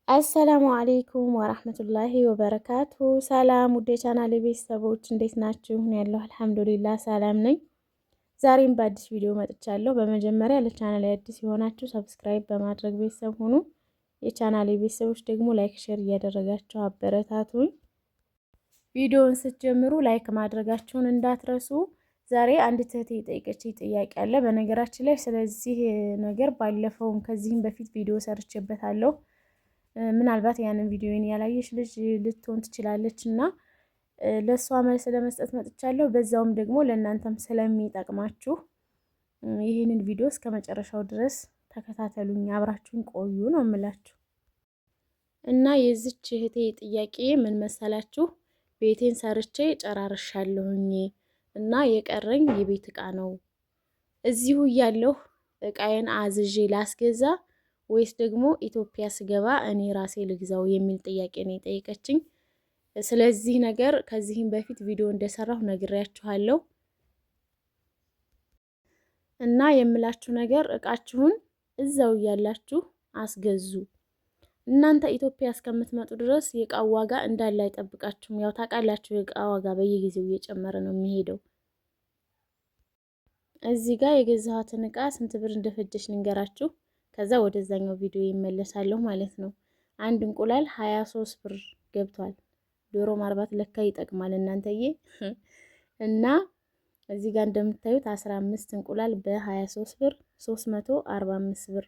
አሰላሙ አሌይኩም ወራህመቱላሂ ወበረካቱ። ሰላም ውዴ ቻናሌ ቤተሰቦች እንዴት ናችሁ? ያለሁ አልሐምዱሊላህ ሰላም ነኝ። ዛሬም በአዲስ ቪዲዮ መጥቻለሁ። በመጀመሪያ ለቻናሌ አዲስ የሆናችሁ ሰብስክራይብ በማድረግ ቤተሰብ ሁኑ። የቻናሌ ቤተሰቦች ደግሞ ላይክ፣ ሼር እያደረጋችሁ አበረታቱኝ። ቪዲዮውን ስትጀምሩ ላይክ ማድረጋችሁን እንዳትረሱ። ዛሬ አንድ እህቴ የጠየቀችኝ ጥያቄ አለ። በነገራችን ላይ ስለዚህ ነገር ባለፈውም ከዚህም በፊት ቪዲዮ ሰርቼበታለሁ። ምናልባት ያንን ቪዲዮን ያላየሽ ልጅ ልትሆን ትችላለች እና ለሷ መልስ ለመስጠት መጥቻለሁ። በዛውም ደግሞ ለእናንተም ስለሚጠቅማችሁ ይህንን ቪዲዮ እስከ መጨረሻው ድረስ ተከታተሉኝ፣ አብራችሁን ቆዩ ነው የምላችሁ። እና የዚች እህቴ ጥያቄ ምን መሰላችሁ? ቤቴን ሰርቼ ጨራርሻለሁኝ እና የቀረኝ የቤት እቃ ነው። እዚሁ እያለሁ እቃዬን አዝዤ ላስገዛ ወይስ ደግሞ ኢትዮጵያ ስገባ እኔ ራሴ ልግዛው የሚል ጥያቄ ነው የጠየቀችኝ። ስለዚህ ነገር ከዚህም በፊት ቪዲዮ እንደሰራሁ ነግሬያችኋለሁ እና የምላችሁ ነገር እቃችሁን እዛው እያላችሁ አስገዙ። እናንተ ኢትዮጵያ እስከምትመጡ ድረስ የእቃው ዋጋ እንዳለ አይጠብቃችሁም። ያው ታውቃላችሁ የእቃ ዋጋ በየጊዜው እየጨመረ ነው የሚሄደው። እዚህ ጋር የገዛኋትን እቃ ስንት ብር እንደፈጀች ልንገራችሁ። ከዛ ወደዛኛው ቪዲዮ ይመለሳለሁ ማለት ነው። አንድ እንቁላል 23 ብር ገብቷል። ዶሮ ማርባት ለካ ይጠቅማል እናንተዬ። እና እዚህ ጋር እንደምታዩት 15 እንቁላል በ23 ብር 345 ብር።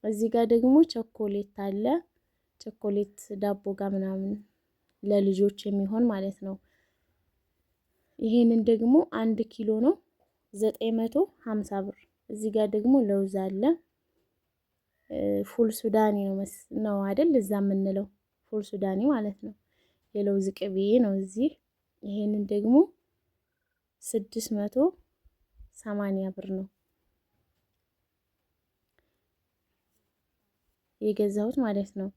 እዚህ ጋር ደግሞ ቸኮሌት አለ። ቸኮሌት ዳቦ ጋር ምናምን ለልጆች የሚሆን ማለት ነው። ይሄንን ደግሞ 1 ኪሎ ነው 950 ብር። እዚህ ጋር ደግሞ ለውዝ አለ። ፉል ሱዳኒ ነው አይደል? እዛ የምንለው ፉል ሱዳኒ ማለት ነው። የለውዝ ቅቤ ነው እዚህ። ይሄንን ደግሞ 680 ብር ነው የገዛሁት ማለት ነው።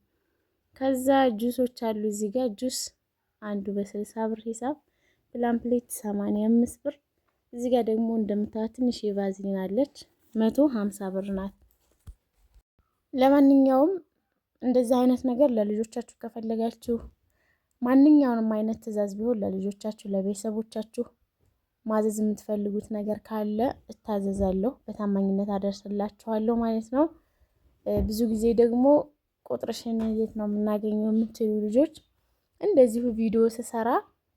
ከዛ ጁሶች አሉ እዚህ ጋር ጁስ አንዱ በ60 ብር ሂሳብ፣ ፕላምፕሌት 85 ብር። እዚህ ጋር ደግሞ እንደምታዩት ትንሽ የቫዝሊን አለች 150 ብር ናት። ለማንኛውም እንደዚህ አይነት ነገር ለልጆቻችሁ ከፈለጋችሁ ማንኛውንም አይነት ትዕዛዝ ቢሆን ለልጆቻችሁ ለቤተሰቦቻችሁ ማዘዝ የምትፈልጉት ነገር ካለ እታዘዛለሁ፣ በታማኝነት አደርስላችኋለሁ ማለት ነው። ብዙ ጊዜ ደግሞ ቁጥርሽን የት ነው የምናገኘው የምትሉ ልጆች እንደዚሁ ቪዲዮ ስሰራ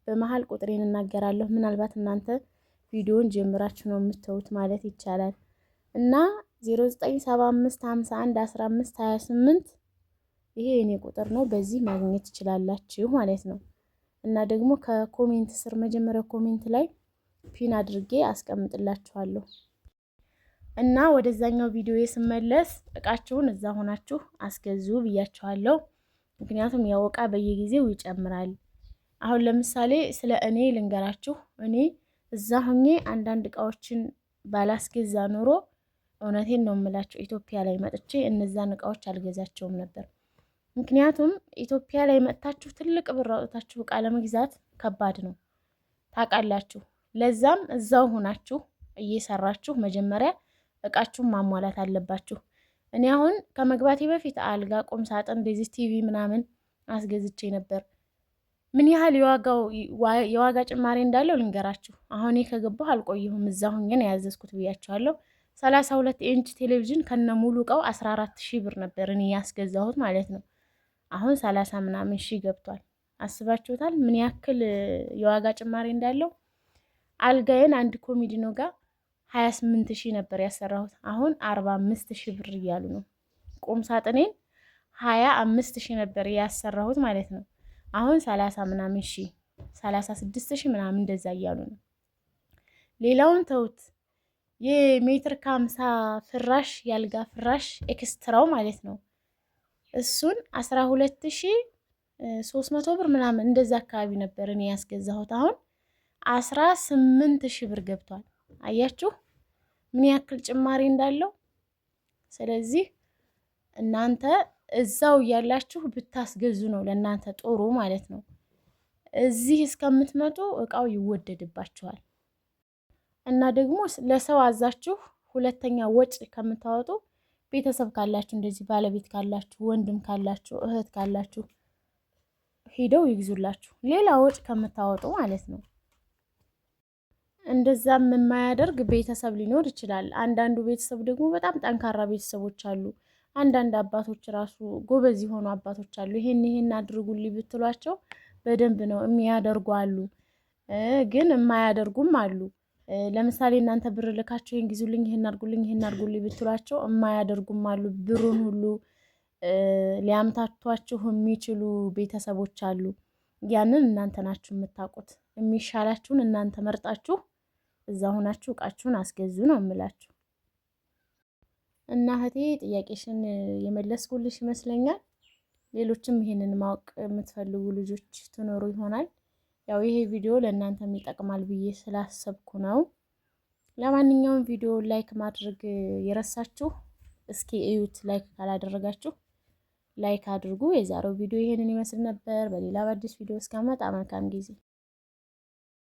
በመሀል ቁጥሬን እናገራለሁ። ምናልባት እናንተ ቪዲዮን ጀምራችሁ ነው የምትተውት ማለት ይቻላል እና 0975511528 ይሄ የኔ ቁጥር ነው። በዚህ ማግኘት ትችላላችሁ ማለት ነው። እና ደግሞ ከኮሜንት ስር መጀመሪያው ኮሜንት ላይ ፒን አድርጌ አስቀምጥላችኋለሁ። እና ወደዛኛው ቪዲዮ ስመለስ እቃችሁን እዛ ሆናችሁ አስገዙ ብያችኋለሁ። ምክንያቱም ያው እቃ በየጊዜው ይጨምራል። አሁን ለምሳሌ ስለ እኔ ልንገራችሁ። እኔ እዛ ሆኜ አንዳንድ እቃዎችን ባላስገዛ ኑሮ እውነቴን ነው የምላችሁ ኢትዮጵያ ላይ መጥቼ እነዛን እቃዎች አልገዛቸውም ነበር። ምክንያቱም ኢትዮጵያ ላይ መጥታችሁ ትልቅ ብር አውጥታችሁ እቃ ለመግዛት ከባድ ነው ታውቃላችሁ። ለዛም እዛው ሆናችሁ እየሰራችሁ መጀመሪያ እቃችሁን ማሟላት አለባችሁ። እኔ አሁን ከመግባቴ በፊት አልጋ፣ ቁም ሳጥን፣ እንደዚህ ቲቪ ምናምን አስገዝቼ ነበር። ምን ያህል የዋጋ ጭማሪ እንዳለው ልንገራችሁ። አሁን ከገባሁ አልቆየሁም፣ እዛ ሆኜ ነው ያዘዝኩት ብያችኋለሁ። 32 ኢንች ቴሌቪዥን ከነ ሙሉ እቃው 14,000 ብር ነበር እኔ ያስገዛሁት ማለት ነው። አሁን 30 ምናምን ሺህ ገብቷል። አስባችሁታል ምን ያክል የዋጋ ጭማሪ እንዳለው? አልጋዬን አንድ ኮሚዲኖ ጋር 28,000 ነበር ያሰራሁት፣ አሁን 45,000 ብር እያሉ ነው። ቁም ሳጥኔን 25,000 ነበር ያሰራሁት ማለት ነው። አሁን 30 ምናምን ሺህ 36,000 ምናምን እንደዛ እያሉ ነው። ሌላውን ተውት። የሜትር ከ50 ፍራሽ ያልጋ ፍራሽ ኤክስትራው ማለት ነው። እሱን 12,300 ብር ምናምን እንደዛ አካባቢ ነበር እኔ ያስገዛሁት። አሁን 18,000 ብር ገብቷል። አያችሁ ምን ያክል ጭማሪ እንዳለው። ስለዚህ እናንተ እዛው እያላችሁ ብታስገዙ ነው ለእናንተ ጥሩ ማለት ነው። እዚህ እስከምትመጡ እቃው ይወደድባችኋል። እና ደግሞ ለሰው አዛችሁ ሁለተኛ ወጭ ከምታወጡ ቤተሰብ ካላችሁ እንደዚህ ባለቤት ካላችሁ፣ ወንድም ካላችሁ፣ እህት ካላችሁ ሄደው ይግዙላችሁ፣ ሌላ ወጪ ከምታወጡ ማለት ነው። እንደዛም የማያደርግ ቤተሰብ ሊኖር ይችላል። አንዳንዱ ቤተሰብ ደግሞ በጣም ጠንካራ ቤተሰቦች አሉ። አንዳንድ አባቶች ራሱ ጎበዝ የሆኑ አባቶች አሉ። ይሄን አድርጉልኝ ብትሏቸው በደንብ ነው የሚያደርጉ አሉ። ግን የማያደርጉም አሉ። ለምሳሌ እናንተ ብር ልካቸው ይሄን ግዙልኝ፣ ይሄን አድርጉልኝ ብትሏቸው የማያደርጉም አሉ። ብሩን ሁሉ ሊያምታቷችሁ የሚችሉ ቤተሰቦች አሉ። ያንን እናንተ ናችሁ የምታውቁት። የሚሻላችሁን እናንተ መርጣችሁ እዛ ሆናችሁ እቃችሁን አስገዙ ነው የምላችሁ። እና እህቴ ጥያቄሽን የመለስኩልሽ ይመስለኛል። ሌሎችም ይሄንን ማወቅ የምትፈልጉ ልጆች ትኖሩ ይሆናል። ያው ይሄ ቪዲዮ ለእናንተም ይጠቅማል ብዬ ስላሰብኩ ነው። ለማንኛውም ቪዲዮ ላይክ ማድረግ የረሳችሁ እስኪ እዩት። ላይክ ካላደረጋችሁ ላይክ አድርጉ። የዛሬው ቪዲዮ ይሄንን ይመስል ነበር። በሌላ በአዲስ ቪዲዮ እስከመጣ መልካም ጊዜ